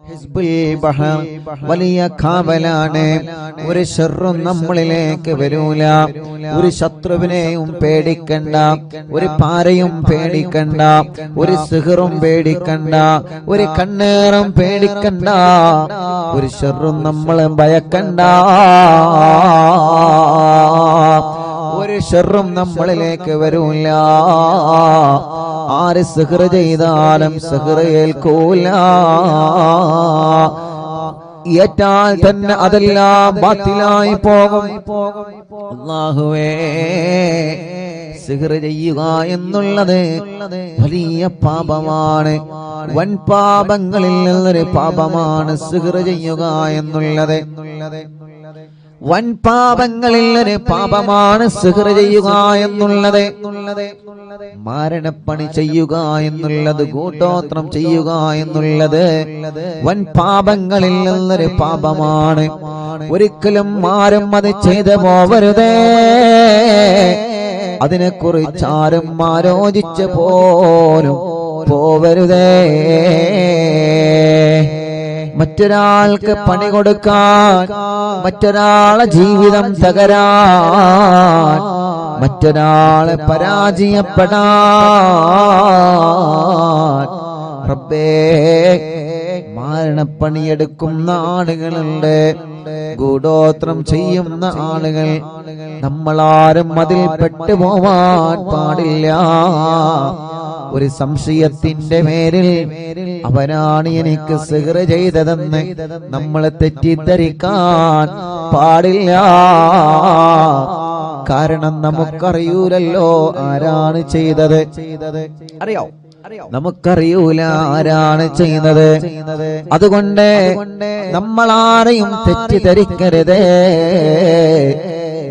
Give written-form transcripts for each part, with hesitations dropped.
ഹിസ്ബുൽ ബഹർ വലിയ കാവലാണ്. ഒരു ശർറും നമ്മളിലേക്ക് വരൂല. ഒരു ശത്രുവിനെയും പേടിക്കണ്ട, ഒരു പാരയും പേടിക്കണ്ട, ഒരു സിഹറും പേടിക്കണ്ട, ഒരു കണ്ണേറും പേടിക്കണ്ട, ഒരു ശർറും നമ്മളെ ഭയക്കണ്ട. ഒരു ശർറും നമ്മളിലേക്ക് വരൂല. ആര് സിഹർ ചെയ്താലും സിഹർ ഏൽക്കൂല. ഏറ്റാൽ തന്നെ അതെല്ലാം ബാത്തിലായി പോകും. അല്ലാഹുവേ, സിഹർ ചെയ്യുക എന്നുള്ളത് വലിയ പാപമാണ്. വൻ പാപങ്ങളിൽ നിന്നൊരു പാപമാണ് സിഹർ ചെയ്യുക എന്നുള്ളത്. വൻ പാപങ്ങളിൽ ഒരു പാപമാണ് സിഹർ ചെയ്യുക എന്നുള്ളത്. മാരണപ്പണി ചെയ്യുക എന്നുള്ളത്, കൂട്ടോത്രം ചെയ്യുക എന്നുള്ളത് വൻ പാപങ്ങളിൽ നിന്നൊരു പാപമാണ്. ഒരിക്കലും ആരും അത് ചെയ്തു പോവരുതേ. അതിനെക്കുറിച്ച് ആരും ആലോചിച്ച് പോലും പോവരുതേ. മറ്റൊരാൾക്ക് പണി കൊടുക്കാൻ, മറ്റൊരാളെ ജീവിതം തകരാൻ, മറ്റൊരാളെ പരാജയപ്പെടാൻ റബ്ബേ മാരണപ്പണിയെടുക്കുന്ന ആളുകളുണ്ട്, ഗൂഢോത്രം ചെയ്യുന്ന ആളുകൾ. നമ്മളാരും അതിൽ പെട്ടുപോവാൻ പാടില്ല. ഒരു സംശയത്തിന്റെ പേരിൽ അവനാണ് എനിക്ക് സിഹർ ചെയ്തതെന്ന് നമ്മളെ തെറ്റിദ്ധരിക്കാൻ പാടില്ല. കാരണം നമുക്കറിയൂലല്ലോ ആരാണ് ചെയ്തത്. അറിയോ? നമുക്കറിയൂല ആരാണ് ചെയ്യുന്നത്. അതുകൊണ്ട് നമ്മളാരെയും തെറ്റിദ്ധരിക്കരുതേ.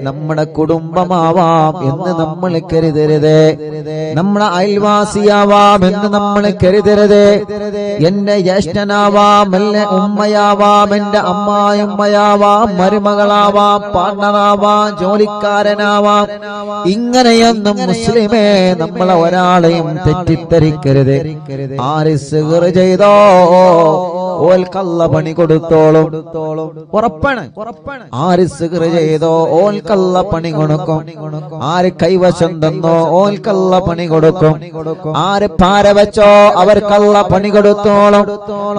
നമ്മുടെ കുടുംബമാവാം എന്ന് നമ്മൾ കരുതരുത്. നമ്മുടെ അയൽവാസിയാവാം എന്ന് നമ്മൾ കരുതരുത്. എന്റെ ജ്യേഷ്ഠനാവാം, എന്റെ ഉമ്മയാവാം, എന്റെ അമ്മായിമ്മയാവാം, മരുമകളാവാം, പാർട്ണറാവാം, ജോലിക്കാരനാവാം. ഇങ്ങനെയൊന്നും മുസ്ലിമേ നമ്മളെ ഒരാളെയും തെറ്റിദ്ധരിക്കരുത്. ആര് സിഹർ ചെയ്തോ ഓൽക്കല്ല പണി കൊടുത്തോളും. ഉറപ്പാണ്. ആര് സിഹർ ചെയ്തോ ഓൽക്കല്ല പണി കൊടുക്കും. ആര് കൈവശം തന്നോ ഓൽക്കല്ല പണി കൊടുക്കും. ആര് പാര വെച്ചോ അവർക്കല്ല പണി കൊടുത്തോളും.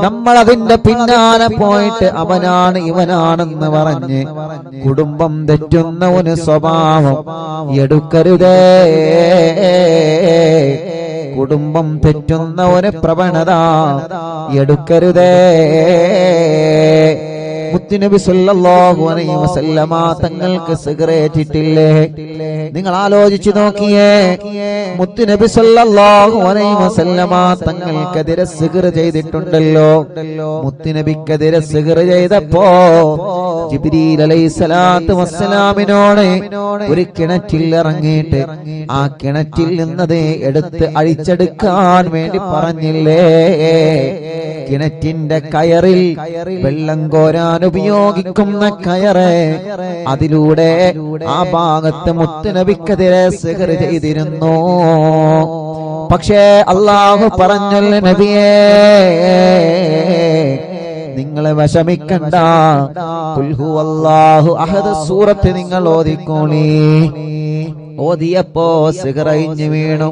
നമ്മൾ അതിന്റെ പിന്നാലെ പോയിട്ട് അവനാണ് ഇവനാണെന്ന് പറഞ്ഞ് കുടുംബം തെറ്റുന്ന ഒരു സ്വഭാവം എടുക്കരുതേ. കുടുംബം തെറ്റുന്ന ഒരു പ്രവണത എടുക്കരുതേ. മുത്തുനബി സല്ലല്ലാഹു അലൈഹി വസല്ലമ തങ്ങൾക്ക് സിഗരറ്റ് ഇട്ടില്ലേ? നിങ്ങൾ ആലോചിച്ചു നോക്കിയേ. മുത്തുനബി സല്ലല്ലാഹു അലൈഹി വസല്ലമ തങ്ങൾക്കെതിരെ സിഗർ ചെയ്തിട്ടുണ്ടല്ലോ. മുത്തുനബിക്കെതിരെ സിഗർ ചെയ്തപ്പോ ജിബ്രീൽ അലൈഹിസ്സലാത്തു വസ്സലാമിനോട് ഒരു കിണറ്റിൽ ഇറങ്ങിയിട്ട് ആ കിണറ്റിൽ നിന്നത് എടുത്ത് അഴിച്ചെടുക്കാൻ വേണ്ടി പറഞ്ഞില്ലേ? കിണറ്റിന്റെ കയറിൽ വെള്ളം കോരാൻ ഉപയോഗിക്കുന്ന കയറ്, അതിലൂടെ ആ ഭാഗത്ത് മുത്തുനബിക്കെതിരെ സിഹർ ചെയ്തിരുന്നു. പക്ഷേ അല്ലാഹു പറഞ്ഞല്ലേ നബിയേ, നിങ്ങളെ വിഷമിക്കണ്ട, ഖുൽ ഹുവല്ലാഹു അഹദ് സൂറത്ത് നിങ്ങൾ ഓതിക്കോളി. ഓതിയപ്പോ സിഹറയിഞ്ഞു വീണു.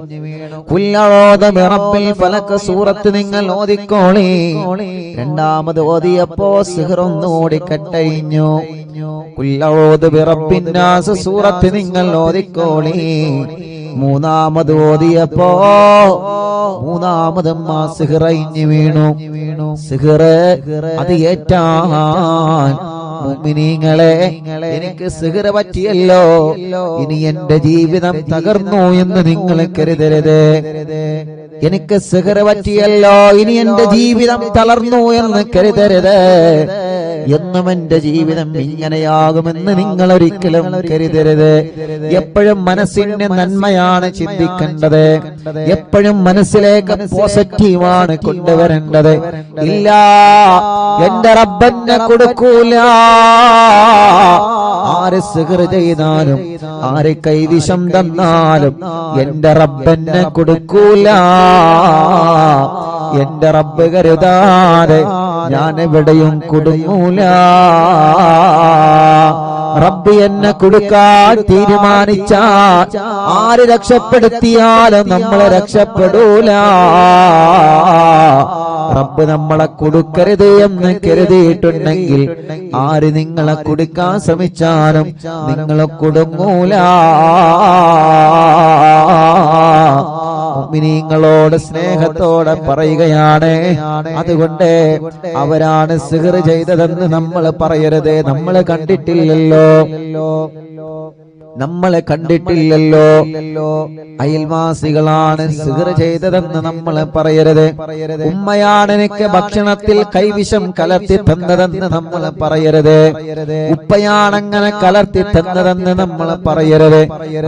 ഖുൽ അഊദു ബിറബ്ബിൽ ഫലക് സൂറത്ത് നിങ്ങൾ ഓതിക്കോളി. രണ്ടാമത് ഓതിയപ്പോ സിഹർ ഒന്നുകൂടി കട്ടയിഞ്ഞു. ഖുൽ അഊദു ബിറബ്ബിൻ നാസ് സൂറത്ത് നിങ്ങൾ ഓതിക്കോളി. മൂന്നാമത് ഓതിയപ്പോ മൂന്നാമതും ആ സിഹറയിഞ്ഞു വീണു. സിഹർ അത് ഏറ്റാൻ മുഅ്മിനീങ്ങളെ, എനിക്ക് സിഹർ പറ്റിയല്ലോ, ഇനി എന്റെ ജീവിതം തകർന്നു എന്ന് നിങ്ങൾ കരുതരുത്. എനിക്ക് സിഹർ പറ്റിയല്ലോ, ഇനി എന്റെ ജീവിതം തളർന്നു എന്ന് കരുതരുത്. എന്നും എന്റെ ജീവിതം ഇങ്ങനെയാകുമെന്ന് നിങ്ങൾ ഒരിക്കലും കരുതരുത്. എപ്പോഴും മനസ്സിന്റെ നന്മയാണ് ചിന്തിക്കേണ്ടത്. എപ്പോഴും മനസ്സിലേക്ക് പോസിറ്റീവാണ് കൊണ്ടുവരേണ്ടത്. ഇല്ല, എന്റെ റബ്ബെന്നെ കൊടുക്കൂല. ആര് സിഹർ ചെയ്താലും ആര് കൈവിഷം തന്നാലും എന്റെ റബ്ബെന്നെ കൊടുക്കൂല. എന്റെ റബ്ബ് കരുതാതെ ഞാൻ എവിടെയും കുടുങ്ങൂല. റബ്ബ് എന്നെ കൊടുക്കാൻ തീരുമാനിച്ചാൽ ആര് രക്ഷപ്പെടുത്തിയാലും നമ്മളെ രക്ഷപ്പെടൂല. റബ്ബ് നമ്മളെ കൊടുക്കരുത് എന്ന് കരുതിയിട്ടുണ്ടെങ്കിൽ ആര് നിങ്ങളെ കൊടുക്കാൻ ശ്രമിച്ചാലും നിങ്ങളെ കുടുങ്ങൂല. മുഅ്മിനീങ്ങളോട് സ്നേഹത്തോടെ പറയുകയാണ്. അതുകൊണ്ട് അവരാണ് സിഹ്ർ ചെയ്തതെന്ന് നമ്മൾ പറയരുത്. നമ്മൾ കണ്ടിട്ടില്ലല്ലോ, നമ്മളെ കണ്ടിട്ടില്ലല്ലോ. അയൽവാസികളാണ് സിഹ്ർ ചെയ്തതെന്ന് നമ്മൾ പറയരുത്. ഉമ്മയാണ് എനിക്ക് ഭക്ഷണത്തിൽ കൈവിഷം കലർത്തി തന്നതെന്ന് നമ്മൾ പറയരുത്. ഉപ്പയാണങ്ങനെ കലർത്തി തന്നതെന്ന് നമ്മൾ പറയരുത്.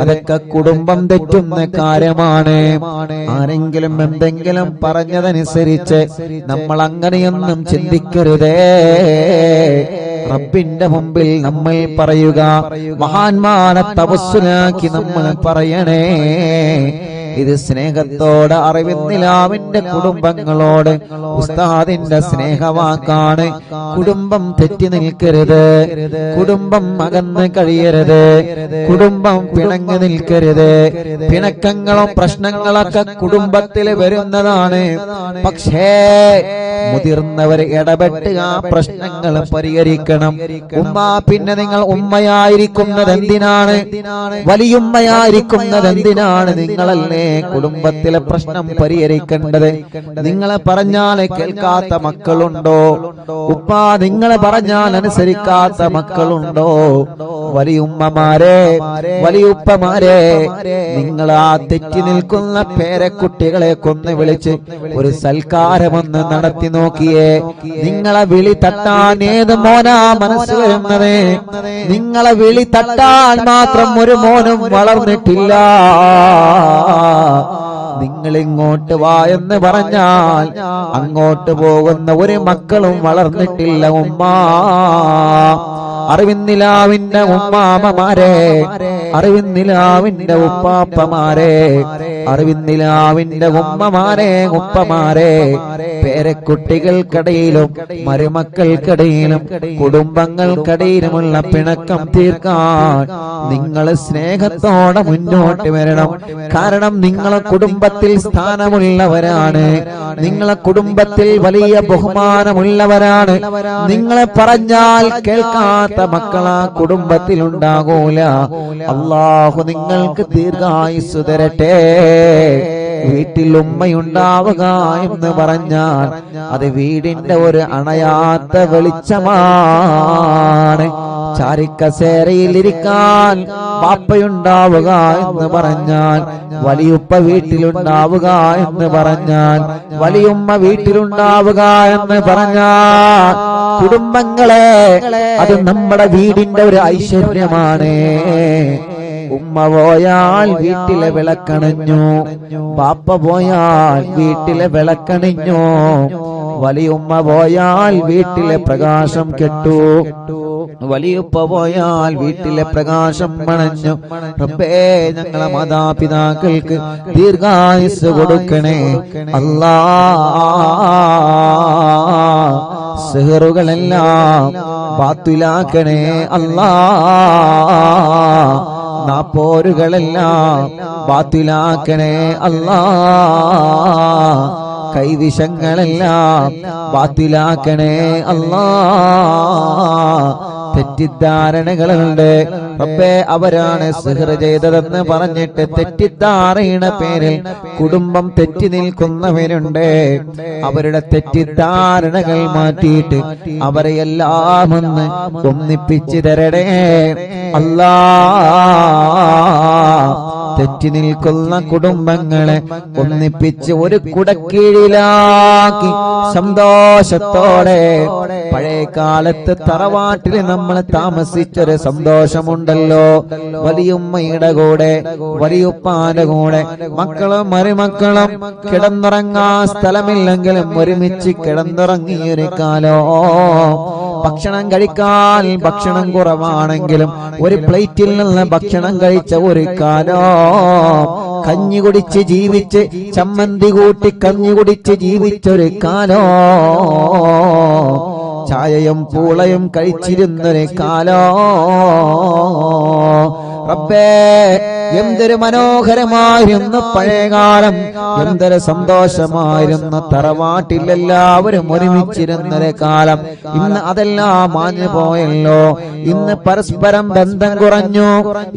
അതൊക്കെ കുടുംബം തെറ്റുന്ന കാര്യമാണ്. ആരെങ്കിലും എന്തെങ്കിലും പറഞ്ഞതനുസരിച്ച് നമ്മൾ അങ്ങനെയൊന്നും ചിന്തിക്കരുതേ. റബ്ബിന്റെ മുമ്പിൽ നമ്മൾ പറയുക, മഹാന്മാരെ തവസ്സുലാക്കി നമ്മൾ പറയണേ. ഇത് സ്നേഹത്തോടെ അറിവിന്നിലാവിന്റെ കുടുംബങ്ങളോട് ഉസ്താദിന്റെ സ്നേഹവാക്കാണ്. കുടുംബം തെറ്റി നിൽക്കരുത്, കുടുംബം അകന്ന് കഴിയരുത്, കുടുംബം പിണങ്ങി നിൽക്കരുത്. പിണക്കങ്ങളും പ്രശ്നങ്ങളൊക്കെ കുടുംബത്തിൽ വരുന്നതാണ്. പക്ഷേ മുതിർന്നവർ ഇടപെട്ട് ആ പ്രശ്നങ്ങൾ പരിഹരിക്കണം. ഉമ്മ, പിന്നെ നിങ്ങൾ ഉമ്മയായിരിക്കുന്നത് എന്തിനാണ്? വലിയുമ്മയായിരിക്കുന്നത് എന്തിനാണ്? നിങ്ങളല്ലേ കുടുംബത്തിലെ പ്രശ്നം പരിഹരിക്കേണ്ടത്. നിങ്ങളെ പറഞ്ഞാൽ കേൾക്കാത്ത മക്കളുണ്ടോ? ഉപ്പ നിങ്ങളെ പറഞ്ഞാൽ അനുസരിക്കാത്ത മക്കളുണ്ടോ? വലിയുമ്മമാരെ, വലിയുപ്പമാരെ, നിങ്ങൾ ആ തെറ്റി നിൽക്കുന്ന പേരക്കുട്ടികളെ കൊന്ന് വിളിച്ച് ഒരു സൽക്കാരമൊന്ന് നടത്തി നോക്കിയേ. നിങ്ങളെ വിളി തട്ടാൻ ഏത് മോനാ മനസ്സ് വരുന്നത്? നിങ്ങളെ വിളി തട്ടാൻ മാത്രം ഒരു മോനും വളർന്നിട്ടില്ല. നിങ്ങൾ ഇങ്ങോട്ട് വാ എന്ന് പറഞ്ഞാൽ അങ്ങോട്ട് പോകുന്ന ഒരു മക്കളും വളർന്നിട്ടില്ല. ഉമ്മ, അറിവിന്നിലാവിന്റെ ഉമ്മാമമാരെ, അറിവിന്നിലാവിന്റെ ഉപ്പാപ്പമാരെ, അറിവിന്നിലാവിന്റെ ഉമ്മമാരെ, ഉപ്പമാരെ, പേരക്കുട്ടികൾക്കിടയിലും മരുമക്കൾക്കിടയിലും കുടുംബങ്ങൾക്കിടയിലുമുള്ള പിണക്കം തീർക്കാൻ നിങ്ങൾ സ്നേഹത്തോടെ മുന്നോട്ട് വരണം. കാരണം നിങ്ങളെ കുടുംബത്തിൽ സ്ഥാനമുള്ളവരാണ്, നിങ്ങളെ കുടുംബത്തിൽ വലിയ ബഹുമാനമുള്ളവരാണ്. നിങ്ങളെ പറഞ്ഞാൽ കേൾക്കാത്ത മക്കളാ കുടുംബത്തിൽ ഉണ്ടാകൂല. അല്ലാഹു നിങ്ങൾക്ക് ദീർഘായുസ്സ് തരട്ടെ. വീട്ടിൽ ഉമ്മയുണ്ടാവുക എന്ന് പറഞ്ഞാൽ അത് വീടിന്റെ ഒരു അണയാത്ത വെളിച്ചമാണ്. ചാരിക്കസേരയിലിരിക്കാൻ പാപ്പയുണ്ടാവുക എന്ന് പറഞ്ഞാൽ, വലിയുപ്പ വീട്ടിലുണ്ടാവുക എന്ന് പറഞ്ഞാൽ, വലിയുമ്മ വീട്ടിലുണ്ടാവുക എന്ന് പറഞ്ഞാൽ, കുടുംബങ്ങളെ അത് നമ്മുടെ വീടിന്റെ ഒരു ഐശ്വര്യമാണ്. ഉമ്മ പോയാൽ വീട്ടിലെ വിളക്കണിഞ്ഞു, പാപ്പ പോയാൽ വീട്ടിലെ വിളക്കണിഞ്ഞു, വലിയുമ്മ പോയാൽ വീട്ടിലെ പ്രകാശം കെട്ടു, വലിയുപ്പ പോയാൽ വീട്ടിലെ പ്രകാശം മണഞ്ഞു. റബ്ബേ, ഞങ്ങളെ മാതാപിതാക്കൾക്ക് ദീർഘായുസ്സ് കൊടുക്കണേ അല്ലാ. സിഹറുകളെല്ലാം ബാത്തിലാക്കണേ അല്ലാ. നാപ്പോരുകളെല്ലാം ബാത്തിലാക്കണേ അല്ലാ. കൈവിഷങ്ങളെല്ലാം ബാത്തിലാക്കണേ അല്ലാ. തെറ്റിദ്ധാരണകളുണ്ട്. റബ്ബേ, അവരാണ് സിഹ്ർ ചെയ്തതെന്ന് പറഞ്ഞിട്ട് തെറ്റിദ്ധാരണയുടെ പേരിൽ കുടുംബം തെറ്റി നിൽക്കുന്നവരുണ്ട്. അവരുടെ തെറ്റിദ്ധാരണകൾ മാറ്റിയിട്ട് അവരെ എല്ലാം ഒന്ന് ഒന്നിപ്പിച്ചു തരണേ അല്ലാ. തെറ്റി നിൽക്കുന്ന കുടുംബങ്ങളെ ഒന്നിപ്പിച്ച് ഒരു കുടക്കീഴിലാക്കി സന്തോഷത്തോടെ, പഴയ കാലത്ത് തറവാട്ടിൽ നമ്മൾ താമസിച്ചൊരു സന്തോഷമുണ്ടല്ലോ. വലിയുമ്മയുടെ കൂടെ, വലിയുപ്പാന്റെ കൂടെ, മക്കളും മരുമക്കളും കിടന്നുറങ്ങാൻ സ്ഥലമില്ലെങ്കിലും ഒരുമിച്ച് കിടന്നുറങ്ങിയൊരു കാലോ. ഭക്ഷണം കഴിക്കാൻ ഭക്ഷണം കുറവാണെങ്കിലും ഒരു പ്ലേറ്റിൽ നിന്ന് ഭക്ഷണം കഴിച്ച ഒരു കാലം, കഞ്ഞി കുടിച്ച് ജീവിച്ച് ചമ്മന്തി കൂട്ടി കഞ്ഞി കുടിച്ച് ജീവിച്ചൊരു കാലം, ചായയും പൂളയും കഴിച്ചിരുന്നൊരു കാലം. റബ്ബേ, എന്തൊരു മനോഹരമായിരുന്നു പഴയകാലം, എന്തൊരു സന്തോഷമായിരുന്നു തറവാട്ടിൽ എല്ലാവരും ഒരുമിച്ചിരുന്നൊരു കാലം. ഇന്ന് അതെല്ലാം മാഞ്ഞു പോയല്ലോ. ഇന്ന് പരസ്പരം ബന്ധം കുറഞ്ഞു,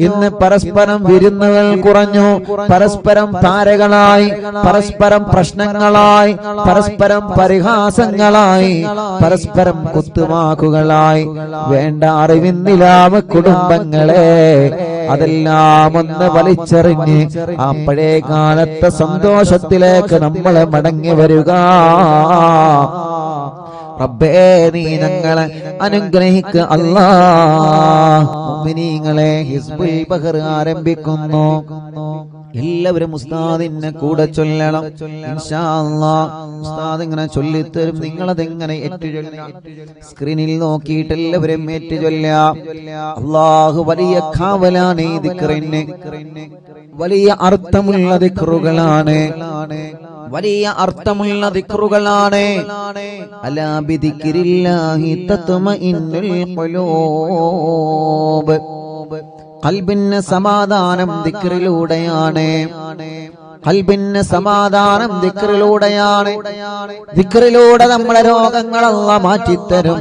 ഇന്ന് പരസ്പരം വിരുന്നുകൾ കുറഞ്ഞു, പരസ്പരം താരകളായി, പരസ്പരം പ്രശ്നങ്ങളായി, പരസ്പരം പരിഹാസങ്ങളായി, പരസ്പരം കുത്തുവാക്കുകളായി. വേണ്ട അറിവിന്നിലാവ് കുടുംബങ്ങളെ, അതെല്ലാം ഒന്ന് വലിച്ചെറിഞ്ഞ് ആ പഴയ കാലത്തെ സന്തോഷത്തിലേക്ക് നമ്മൾ മടങ്ങി വരിക. റബ്ബേ, നീ ഞങ്ങളെ അനുഗ്രഹിക്കുക അല്ലാഹ്. മുഅ്മിനീങ്ങളെ, ഹിസ്ബുൽ ബഹർ ആരംഭിക്കുന്നു. എല്ലാവരും ഉസ്താദിനെ കൂടെ ചൊല്ലണം ഇൻഷാ അല്ലാഹ്. ഉസ്താദ് ഇങ്ങനെ ചൊല്ലിത്തരും, നിങ്ങളതെങ്ങനെ സ്ക്രീനിൽ നോക്കിയിട്ട് എല്ലാവരും ഏറ്റു ചൊല്ലാം. അല്ലാഹു വലിയ കാവലാണ് ഈ ദിക്റിന്, വലിയ അർത്ഥമുള്ള ദിക്റുകളാണ്, വലിയ അർത്ഥമുള്ള ദിക്റുകളാണ്. അലാ ബിദിക്രില്ലാഹി തത്മഇന്നുൽ ഖുലൂബ്. ഖൽബിന് സമാധാനം ദിക്റിലൂടെയാണ്, ഖൽബിന് സമാധാനം ദിക്റിലൂടെയാണ്. ദിക്റിലൂടെ നമ്മളെ രോഗങ്ങൾ അല്ലാഹ് മാറ്റിത്തരും.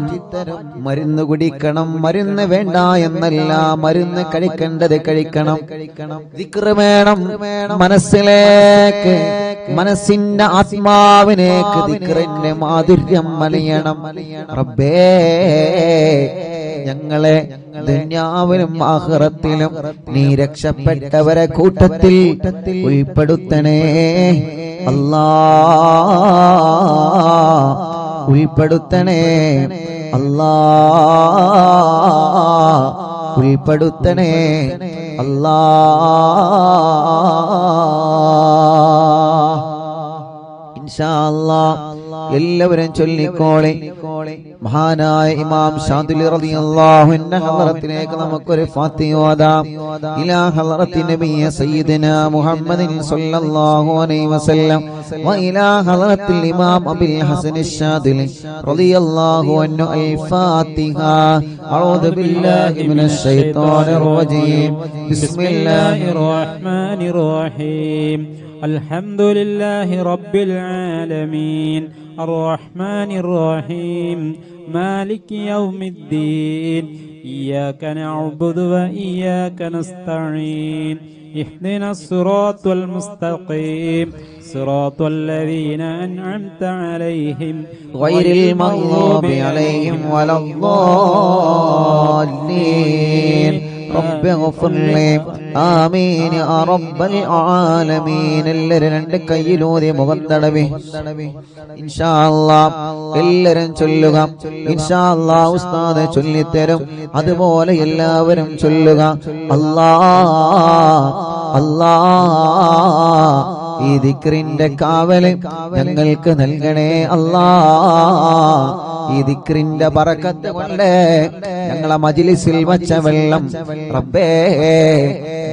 മരുന്ന് കുടിക്കണം, മരുന്ന് വേണ്ട എന്നല്ല, മരുന്ന് കഴിക്കേണ്ടത് കഴിക്കണം. ദിക്റ് വേണം മനസ്സിലേക്ക്, മനസ്സിന്റെ ആത്മാവിനേക്ക് ദിക്റിന്റെ മാധുര്യം മലയണം. റബ്ബേ, ഞങ്ങളെ ദുനിയാവിലും ആഖിറത്തിലും നീ രക്ഷപ്പെട്ടവരെ കൂട്ടത്തിൽ ഉൾപ്പെടുത്തണേ അല്ലാഹ്, ഉൾപ്പെടുത്തണേ അല്ലാഹ്, ഉൾപ്പെടുത്തണേ അല്ലാഹ്. ഇൻഷാ അല്ലാഹ് എല്ലാവരും ചൊല്ലിക്കോളെ. മഹാനായ ഇമാം ശാദിലി റളിയല്ലാഹു അൻഹു ഹളറത്തിലേക്ക് നമുക്കൊരു ഫാത്തിഹ ഓതാം. ഇലാ ഹളറത്തി നബിയ സയ്യിദനാ മുഹമ്മദിൻ സ്വല്ലല്ലാഹു അലൈഹി വസല്ലം വ ഇലാ ഹളറത്തിൽ ഇമാം അബുൽ ഹസൻ അശ്ശാദിലി റളിയല്ലാഹു അൻഹു അൽ ഫാത്തിഹ. അഊദു ബില്ലാഹി മിനശ് ശൈത്വാനിർ റജീം. ബിസ്മില്ലാഹിർ റഹ്മാനിർ റഹീം. അൽഹംദുലില്ലാഹി റബ്ബിൽ ആലമീൻ അർറഹ്മാനിർ റഹീം മാലികി യൗമിദ്ദീൻ ഇയ്യാക നഅ്ബുദു വ ഇയ്യാക നസ്തഈൻ ഇഹ്ദിനസ് സിറാത്തൽ മുസ്തഖീം സിറാത്തൽ ലദീന അൻഅംത അലൈഹിം ഗൈറിൽ മഗ്ദൂബി അലൈഹിം വലദ്ദാല്ലീൻ. റബ്ബി ഗ്ഫിർ ലി ആമീൻ യാ റബ്ബൽ ആലമീൻ. എല്ലാവരും രണ്ട് കയ്യിലൂതി മുഖം തടവി ഇൻഷാ അല്ലാഹ് എല്ലാവരും ചൊല്ലുക. ഇൻഷാ അല്ലാഹ് ഉസ്താദ് ചൊല്ലിത്തരും, അതുപോലെ എല്ലാവരും ചൊല്ലുക. അല്ലാഹ് അല്ലാഹ് ഈ ദിക്റിന്റെ കാവല് ഞങ്ങൾക്ക് നൽകണേ അല്ലാഹ്. ഈ ദിക്റിന്റെ ബറക്കത്ത് കൊണ്ട് ഞങ്ങളെ മജ്ലിസിൽ വച്ച വെള്ളം റബ്ബേ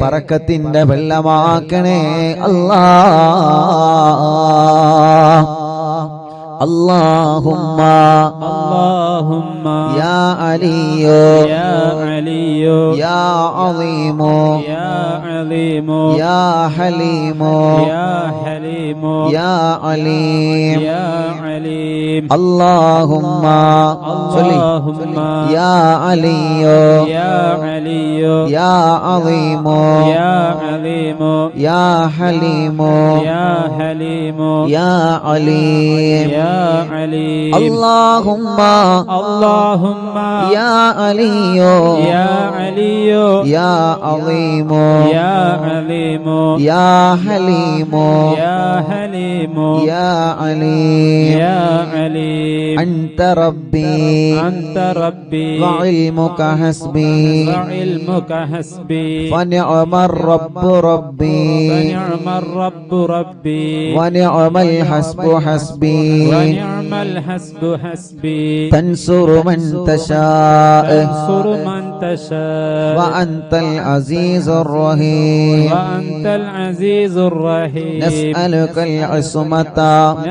ബറക്കത്തിന്റെ വെള്ളമാക്കണേ അല്ലാഹ്. اللهم اللهم يا علي يا علي يا عظيم يا عظيم يا حليم يا حليم يا عليم يا عليم. اللهم اللهم يا علي يا علي يا عظيم يا عظيم يا حليم يا حليم يا عليم يا عليم. اللهم اللهم يا علي يا علي يا عظيم يا عظيم يا حليم يا حليم يا عليم يا عليم. أنت ربي أنت ربي وعلمك حسبي وعلمك حسبي فنعم الرب ربي فنعم الرب ربي ونعم الحسب حسبي ونعم نعم الحسب حسبي تنصر من تشاء تنصر من تشاء وأنت العزيز الرحيم وأنت العزيز الرحيم نسألك العصمة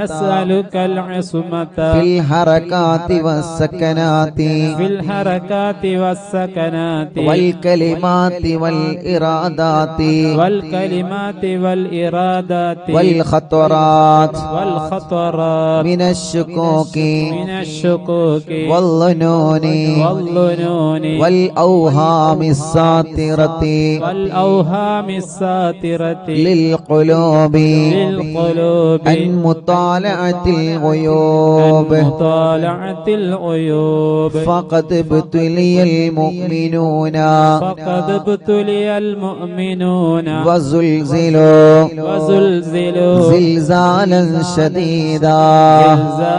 نسألك العصمة في الحركات والسكنات في الحركات والسكنات والكلمات والإرادات والكلمات والإرادات والخطرات والخطرات من الشكوك من الشكوك والظنون والظنون والأوهام الساطرة والأوهام الساترة للقلوب للقلوب عن مطالعة الغيوب مطالعة العيوب فقد ابتلي المؤمنون فقد ابتلي المؤمنون وزلزلوا وزلزلوا زلزالا شديدا زلزالا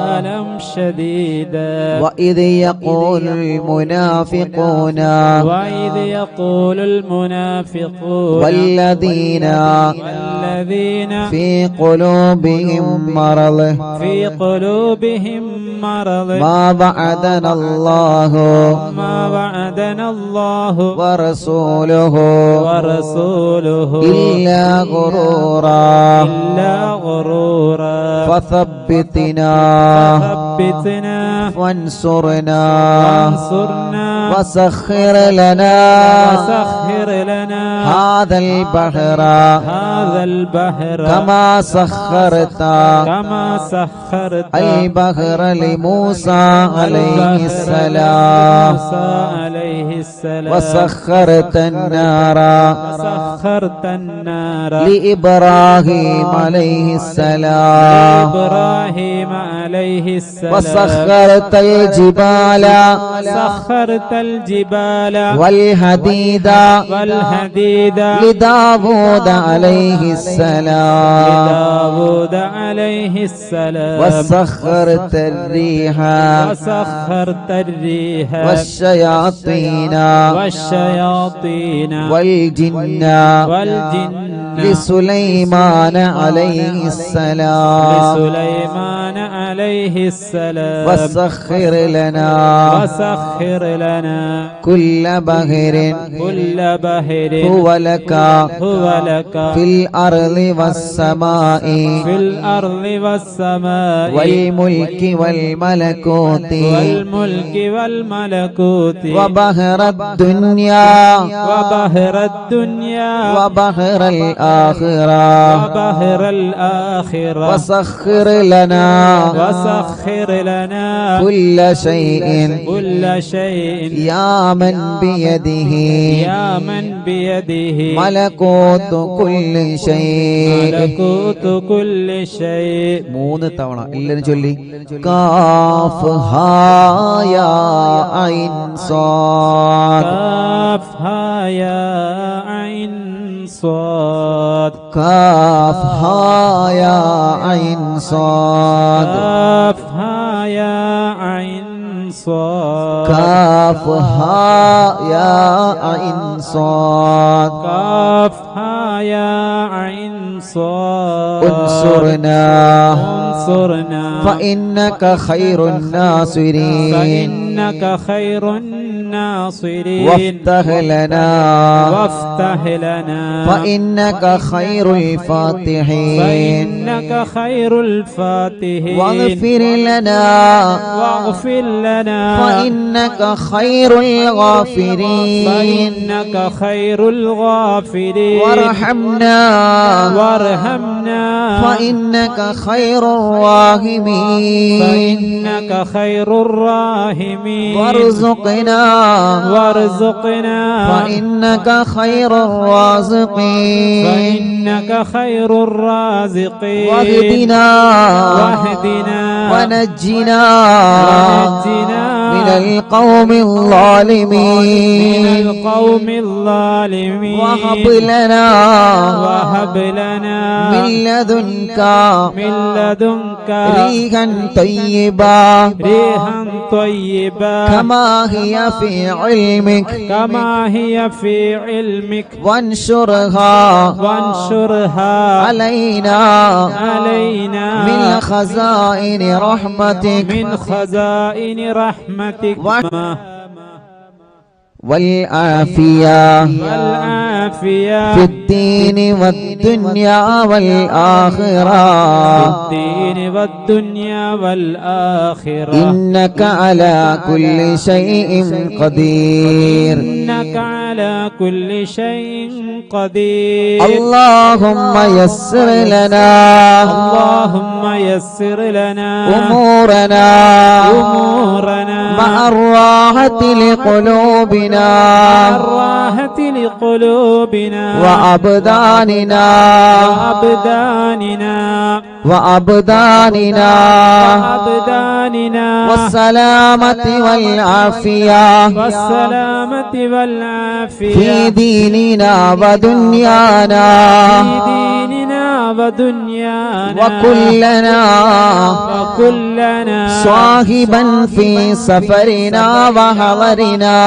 شديدا وإذ يقول المنافقون وإذ يقول المنافقون والذين في قلوبهم مرض في قلوبهم مرض ما وعدنا الله ورسوله إلا غرورا فثبتنا وانصرنا وسخر لنا هذا البحر كما سخرت البحر لموسى عليه السلام وسخرت النار لإبراهيم عليه السلام وسخرت الجبال والحديد لداود عليه السلام وسخرت الريح والشياطين والجن لسليمان عليه السلام وسخر لنا كل بحر هو لك في الأرض والسماء والملك والملكوت وبحر الدنيا وبحر الآخرة وسخر لنا كل شيء يا من بيده ملكوت كل شيء മൂന്ന് തവണ എല്ലാവരും ചൊല്ലി കാഫ് ഹാ യാ ഐൻ സാദ് കാഫ് ഹാ യാ ഐൻ صاد كاف ها يا عين صاد كاف ها يا عين صاد كاف ها يا عين صاد كاف ها يا عين صاد انصرنا فإنك خير الناصرين وافتح لنا فإنك خير الفاتحين واغفر لنا فإنك خير الغافرين وارحمنا فإنك خير الراحمين وارزقنا فإنك خير الرازقين واهدنا ونجنا من القوم الظالمين وهب لنا من لدنك ريحا طيبا ريحا طيبا كما هي في علمك كما هي في علمك وانشرها علينا من خزائن رحمتك من خزائن رحمتك والعافية في الدين والدنيا والآخرة إنك على كل شيء قدير إنك على كل شيء قدير اللهم يسر لنا أمورنا مع الراحة لقلوبنا وأبداننا والسلامة والعافية في ديننا ودنيانا وكلنا صاحبا في سفرنا وحضرنا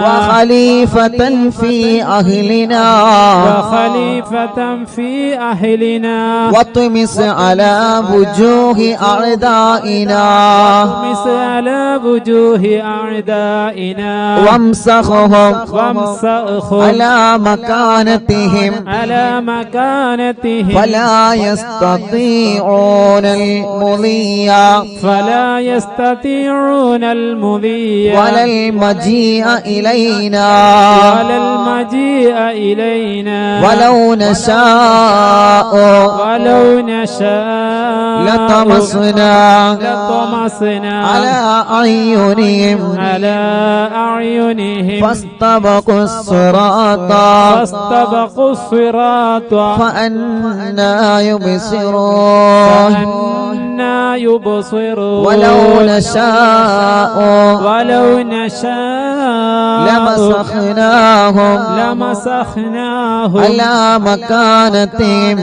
وخليفة في أهلنا واطمس على وجوه أعدائنا وامسخهم على مكانتهم فلا يستطيعون المضي ولا المجيء إلينا ولو نشاء لطمسنا على أعينهم فاستبقوا الصراط فأنا يبصرون ولو نشاء لمسخناهم على مكانتهم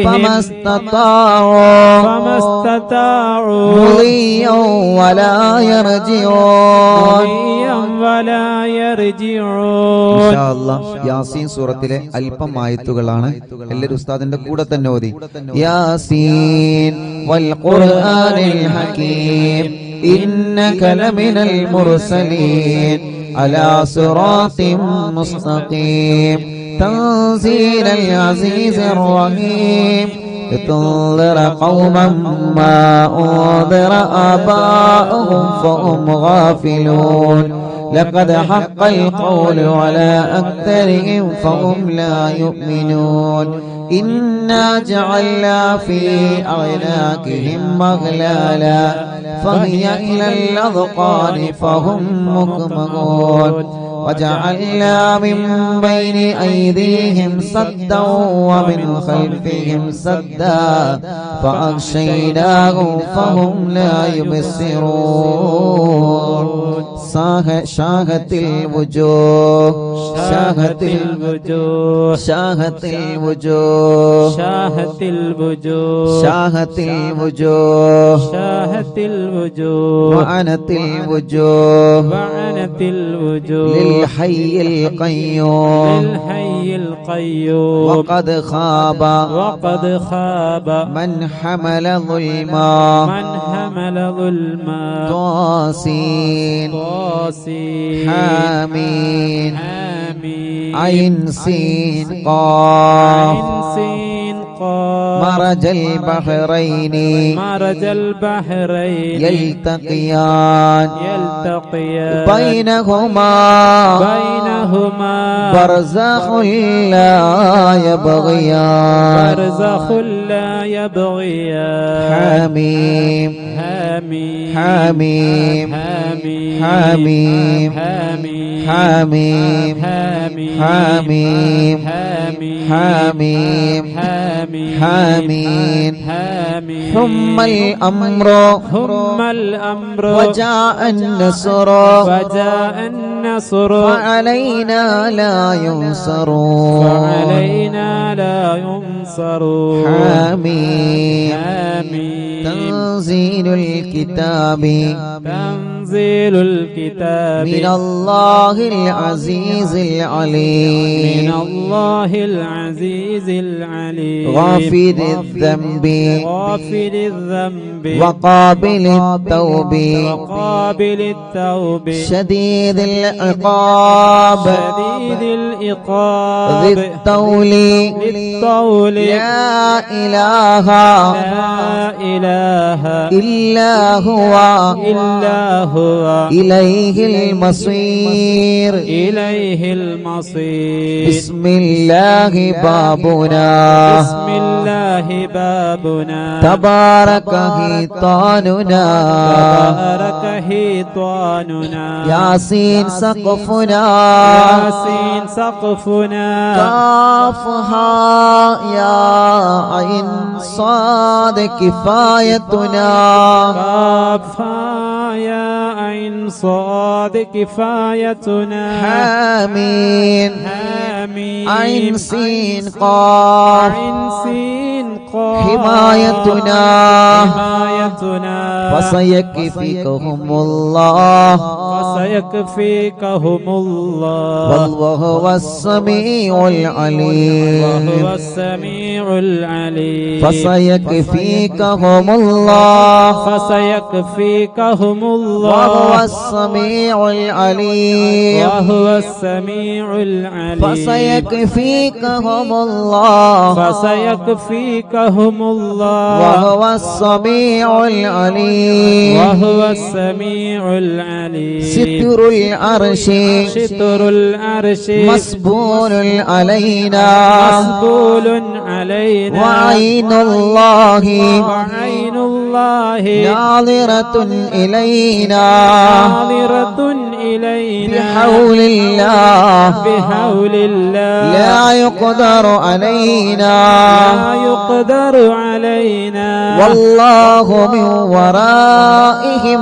فما استطاعوا مضيا ولا يرجعون ഇൻഷാ അല്ലാഹ് യാസീൻ സൂറത്തിലെ അല്പം ആയത്തുകളാണ്. എല്ലാവരും ഉസ്താദിന്റെ കൂടെ തന്നെ ഓതി. യാസീൻ വൽ ഖുർആനിൽ ഹകീം ഇന്നക ലമിനൽ മുർസലീൻ അലാ സിറാത്തിൻ മുസ്തഖീം തൻസീലൽ അസീസിർ റഹീം لتنذر قوما ما أنذر آباؤهم فهم غافلون لقد حق القول على أكثرهم فهم لا يؤمنون إنا جعلنا في أعناقهم أغلالا فهي إلى الأذقان فهم مقمحون وجعلنا من بين أيديهم سدا ومن خلفهم سدا فأغشيناهم فهم لا يبصرون شاهت الوجوه شاهت الوجوه شاهت الوجوه شاهت الوجوه شاهت الوجوه شاهت الوجوه وعنت الوجوه وعنت الوجوه للحي القيوم للحي القيوم وقد خاب من حمل ظلما طاسين حامين عين سين قاف مرج البحرين يلتقيان بينهما برزخ لا يبغيان حميم حميم حميم حميم حميم حميم حميم ثم الأمر وجاء النصر النصر فعلينا لا ينصر فعلينا لا ينصر حميم آمين تنزيل الكتاب تنزيل الكتاب من الله العزيز العليم من الله العزيز العليم غافر الذنب غافر الذنب وقابل التوب وقابل التوب شديد العقاب شديد العقاب ذي الطول للطول لا إله لا إله إلا هو إلا هو إليه المصير إليه المصير بسم الله بابنا بسم الله بابنا تبارك حيطاننا تبارك حيطاننا ياسين سقفنا ياسين سقفنا كافها يا عين صاد كفايتنا كافها يا عين صاد كفايتنا حامين آمين عين سين قاف عين سين قاف حمايتنا حمايتنا فسيكفيكهم الله فسيكفيكهم الله والله السميع العليم وهو السميع العليم فسيكفيكهم الله فسيكفيكهم الله وهو السميع العليم وهو السميع العليم فسيكفيكهم الله فسيكفيكهم الله وهو السميع العليم وهو السميع العليم ستر العرش ستر العرش مسبول علينا مسبول علينا وعين الله وعين الله ناظرة إلينا ناظرة إلينا بحول الله بحول الله لا يقدر علينا لا يقدر علينا والله من ورائهم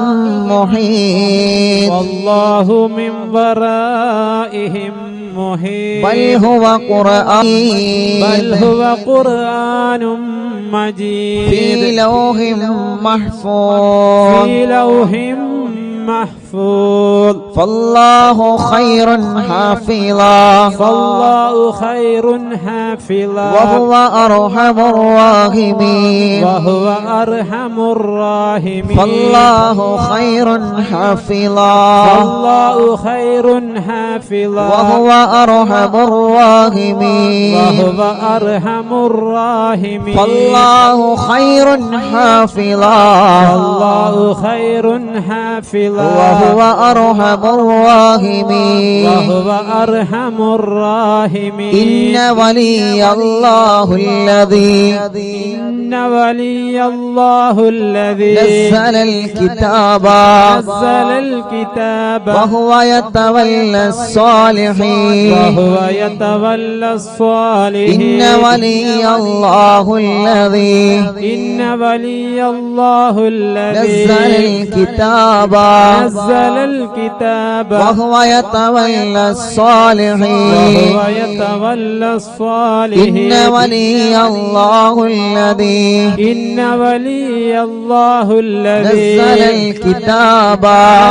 محيط والله من ورائهم محيط بل هو قرآن مجيد في لوح محفوظ في لوح محفوظ فالله خير حافظا فالله خير حافظا وهو أرحم الراحمين وهو أرحم الراحمين فالله خير حافظا فالله خير حافظا وهو أرحم الراحمين وهو أرحم الراحمين فالله خير حافظا فالله خير حافظا وهو أرحم الراحمين وهو أرحم الراحمين إن ولي الله الذي إن ولي الله الذي نزل الكتاب نزل الكتاب وهو يتولى الصالحين وهو يتولى الصالحين إن ولي الله الذي إن ولي الله الذي نزل الكتاب نزل الكتاب وهو يتولى الصالحين وهو يتولى الصالحين إن ولي الله الذي إن ولي الله الذي نزل الكتاب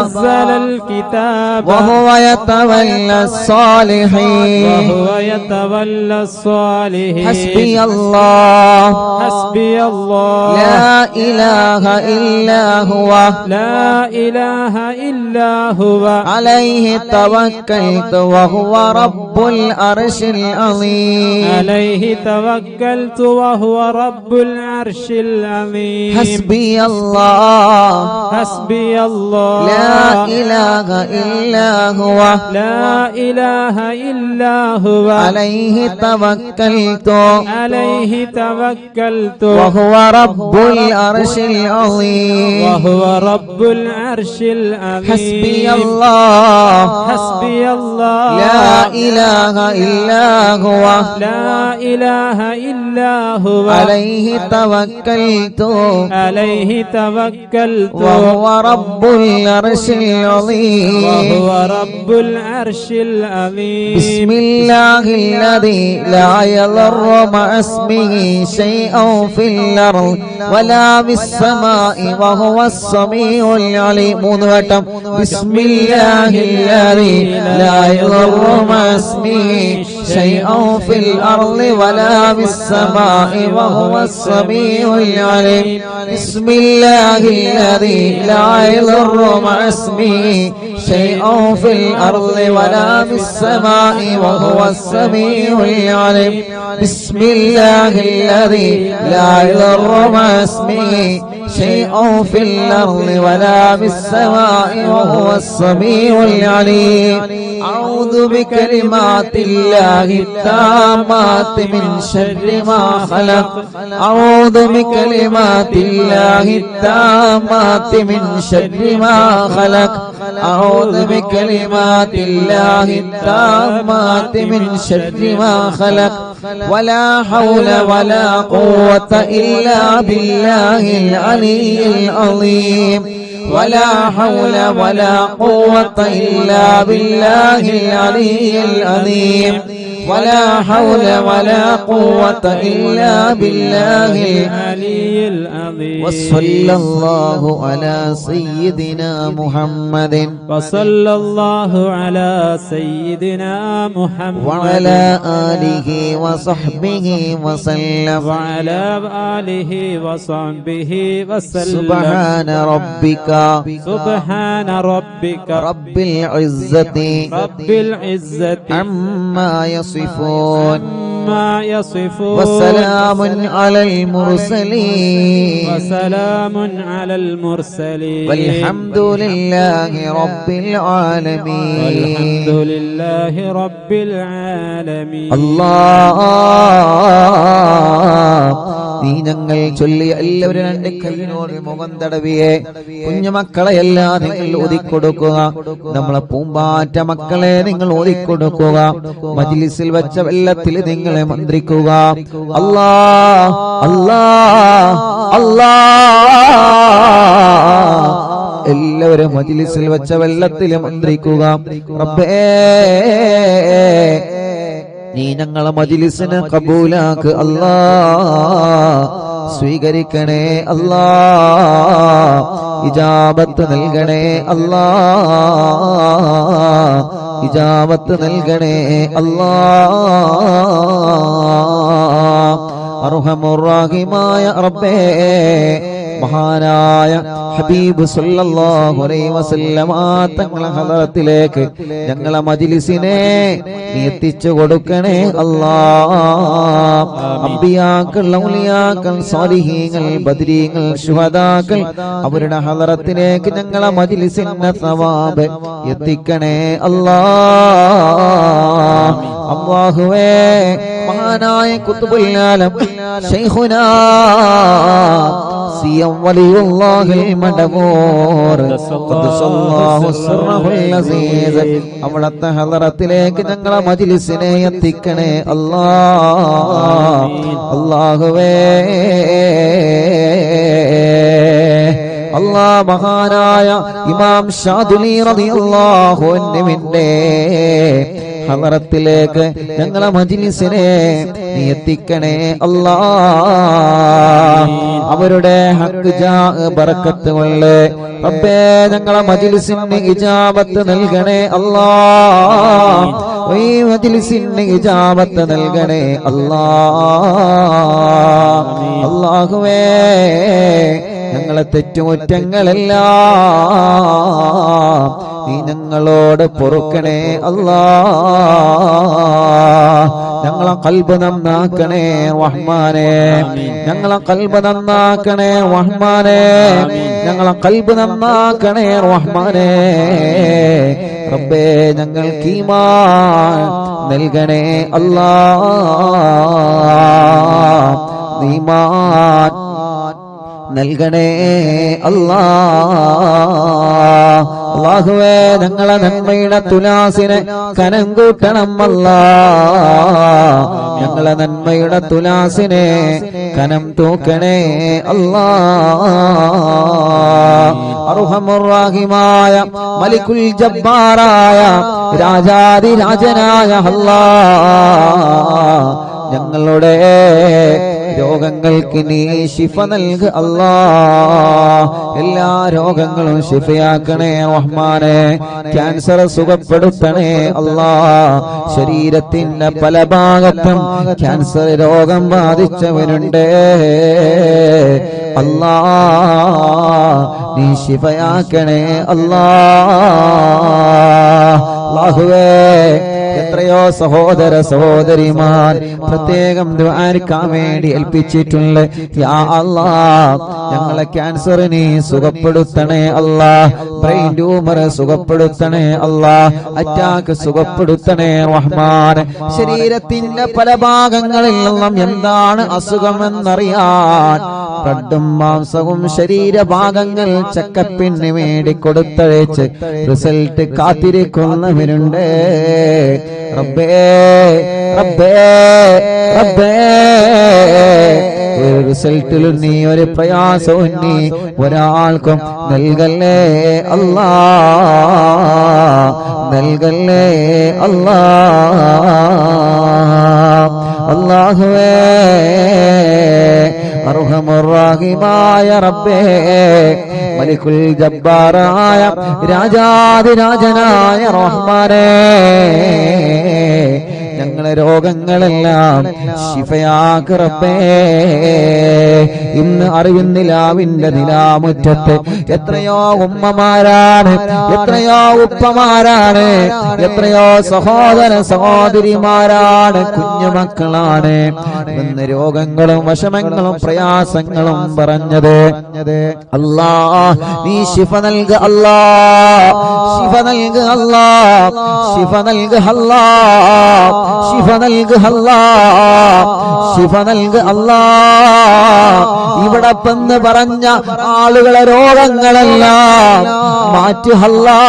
نزل الكتاب وهو يتولى الصالحين وهو يتولى الصالحين حسبي الله حسبي الله لا إله إلا هو لا إله إلا هو عليه توكلت وهو رب العرش العظيم عليه توكلت وهو رب العرش العظيم حسبي الله حسبي الله لا إله إلا هو لا إله إلا هو عليه توكلت عليه توكلت وهو رب العرش العظيم وهو رب العرش العظيم العظيم حسبي الله حسبي الله لا إله إلا هو لا إله إلا هو عليه توكلت عليه توكلت وهو رب العرش العظيم وهو رب العرش العظيم بسم الله الذي لا يضر مع اسمه شيء في الأرض ولا في السماء وهو السميع العليم. بسم الله الذي لا يضر مع اسمه شيء في الأرض ولا في السماء وهو السميع العليم. بسم الله الذي لا يضر مع اسمه شيء في الأرض ولا في السماء وهو السميع العليم. بسم الله الذي لا يضر مع اسمه شيء في الأرض ولا في السماء وهو السميع العليم. أعوذ بكلمات الله التامات من شر ما خلق. أعوذ بكلمات الله التامات من شر ما خلق. أعوذ بكلمات الله التامات من شر ما خلق. ولا حول ولا قوة إلا بالله العلي العظيم. ولا حول ولا قوة إلا بالله العلي العظيم. ولا حول ولا قوة إلا بالله العلي العظيم. وصلى الله على سيدنا محمد وصلى الله على سيدنا محمد وعلى آله وصحبه وسلم. وعلى آله وصحبه وسلم. سبحان ربك سبحان ربك رب العزة رب العزة عما يصفون عما يصفون وسلام على المرسلين وسلام على المرسلين والحمد لله رب العالمين. والحمد لله رب العالمين. നീ ഞങ്ങൾ ചൊല്ലിയ എല്ലാവരും രണ്ട് കൈയിനോട് മുഖം തടവിയെ കുഞ്ഞുമക്കളെയെല്ലാം നിങ്ങൾ ഒതുക്കൊടുക്കുക. നമ്മളെ പൂമ്പാറ്റ മക്കളെ നിങ്ങൾ ഒതുക്കൊടുക്കുക. മജ്ലിസിൽ വെച്ച വെള്ളത്തിൽ നിങ്ങളെ മന്ത്രിക്കുക. അല്ലാ അല്ലാ അല്ലാ എല്ലാവരും മജ്ലിസിൽ വെച്ച വെള്ളത്തിൽ മന്ത്രിക്കുക. റബ്ബേ നീ ഞങ്ങളെ മജ്ലിസിനെ കബൂലാക്ക് അല്ലാ. സ്വീകരിക്കണേ അല്ലാ. ഇജാബത്ത് നൽകണേ അല്ലാ. ഇജാബത്ത് നൽകണേ അല്ലാ. അർഹമുർ റഹീമായ റബ്ബേ മഹാനായ ഹബീബ് സല്ലല്ലാഹു അലൈഹി വസല്ലമ തങ്ങളെ ഹദറത്തിലേക്ക് ഞങ്ങളെ മജ്ലിസിനെ നീ എത്തിച്ചു കൊടുക്കണേ അല്ലാഹ്. അംബിയാക്കൾ, ഔലിയാക്കൾ, സാലിഹീങ്ങൾ, ബദരീങ്ങൾ, ശുഹദാക്കൾ അവരുടെ ഹദറത്തിലേക്ക് ഞങ്ങളെ മജ്ലിസിന്റെ സവാബ് എത്തിക്കണേ അല്ലാഹ്. അല്ലാഹുവേ മഹാനായ ഖുത്ബുൽ ആലം ശൈഖുനാ സിയം വലിയുല്ലാഹിൽ മടവൂർ ഖദ്ദസല്ലാഹു സിർറഹുൽ അസീസ് അവിടുത്തെ ഹദറത്തിലേക്ക് ഞങ്ങളെ മജ്ലിസിനെ എത്തിക്കണേ അല്ലാഹ്. അല്ലാഹുവേ അല്ലാഹ് മഹാനായ ഇമാം ഷാദിലി റളിയല്ലാഹു അൻഹുവിന്റെ ഹദറത്തിലേക്ക് ഞങ്ങളെ മജ്ലിസിനെ നീ എത്തിക്കണേ അല്ലാഹ്. അവരുടെ ഹക്ക് ജാ ബറക്കത്ത് കൊണ്ട് റബ്ബേ ഞങ്ങളെ മജ്ലിസിന് ഇജാബത്ത് നൽകണേ അല്ലാഹ്. ഈ മജ്ലിസിന് ഇജാബത്ത് നൽകണേ അല്ലാഹ്. അല്ലാഹുവേ ഞങ്ങളെ തെറ്റുകുറ്റങ്ങളെല്ലാം നീ ഞങ്ങളോട് പൊറുക്കണേ അല്ലാഹ്. ഞങ്ങളെ ഖൽബ് നന്നാക്കണേ റഹ്മാനേ. ഞങ്ങളെ ഖൽബ് നന്നാക്കണേ റഹ്മാനേ. ഞങ്ങളെ ഖൽബ് നന്നാക്കണേ റഹ്മാനേ. റബ്ബേ ഞങ്ങൾക്ക് ഈമാൻ നൽകണേ അല്ലാഹ്. ഈമാൻ നൽകണേ അല്ലാഹ്. അല്ലാഹുവേ ഞങ്ങളെ നന്മയുടെ തുലാസിനെ കനം കൂട്ടണം അല്ലാ. ഞങ്ങളെ നന്മയുടെ തുലാസിനെ കനം തൂക്കണേ അല്ലാ. അർഹമുർ റഹീമായ മലിക്കുൽ ജബ്ബാറായ രാജാധിരാജനായ അല്ലാ, ഞങ്ങളുടെ രോഗങ്ങൾക്ക് നീ ശിഫ നൽക അല്ലാ. എല്ലാ രോഗങ്ങളും ശിഫയാക്കണേ റഹ്മാനെ. ക്യാൻസർ സുഖപ്പെടുത്തണേ അല്ലാ. ശരീരത്തിന്റെ പല ഭാഗത്തും ക്യാൻസർ രോഗം ബാധിച്ചവരുണ്ട് അല്ലാ, നീ ശിഫയാക്കണേ അല്ലാ. അല്ലാഹുവേ എത്രയോ സഹോദര സഹോദരിമാർ പ്രത്യേകം ദുആക്കാൻ വേണ്ടി ഏൽപ്പിച്ചിട്ടുണ്ട്. യാ അല്ലാഹ് ഞങ്ങളെ ക്യാൻസർ നീ സുഖപ്പെടുത്തണേ അല്ലാ. ബ്രെയിൻ ട്യൂമർ സുഖപ്പെടുത്തണേ അല്ലാ. അറ്റാക്ക് സുഖപ്പെടുത്തണേ റഹ്മാൻ. ശരീരത്തിന്റെ പല ഭാഗങ്ങളിൽ നിന്നും എന്താണ് അസുഖമെന്നറിയാൻ ബ്ലഡും മാംസവും ശരീരഭാഗങ്ങൾ ചെക്കപ്പിന് വേണ്ടി കൊടുത്തയച്ച് റിസൾട്ട് കാത്തിരിക്കുന്നവരുണ്ട്. റബ്ബേ റബ്ബേ റബ്ബേ ഒരു റിസൾട്ടിലും നീ ഒരു പ്രയാസവും നീ ഒരാൾക്കും നൽകല്ലേ അല്ലാ, നൽകല്ലേ അല്ലാ. അല്ലാഹുവേ അർഹമുർ റഹീമായ റബ്ബേ മലിക്കുൽ ജബ്ബാറായ രാജാധിരാജനായ റഹ്മാനേ, ഞങ്ങളെ രോഗങ്ങളെല്ലാം ശിഫയാക്ക് റബ്ബേ. ഇന്ന് അറിവിൻ നിലാവിന്റെ നിലാമുറ്റത്ത് എത്രയോ ഉമ്മമാരാണ്, എത്രയോ ഉപ്പമാരാണ്, എത്രയോ സഹോദര സഹോദരിമാരാണ്, കുഞ്ഞുമക്കളാണ് ഇന്ന് രോഗങ്ങളും വിഷമങ്ങളും പ്രയാസങ്ങളും പറഞ്ഞത്. അല്ലാ നീ ശിഫ നൽക അല്ലാ, ശിഫ നൽക അല്ലാ, ശിഫ നൽക അല്ലാ, ശിഫ നൽക അല്ലാ, ശിഫ നൽക അല്ലാ. ഇവിടെ പെന്ന് പറഞ്ഞ ആളുകളെ രോഗങ്ങളെല്ലാം മാറ്റി അല്ലാ.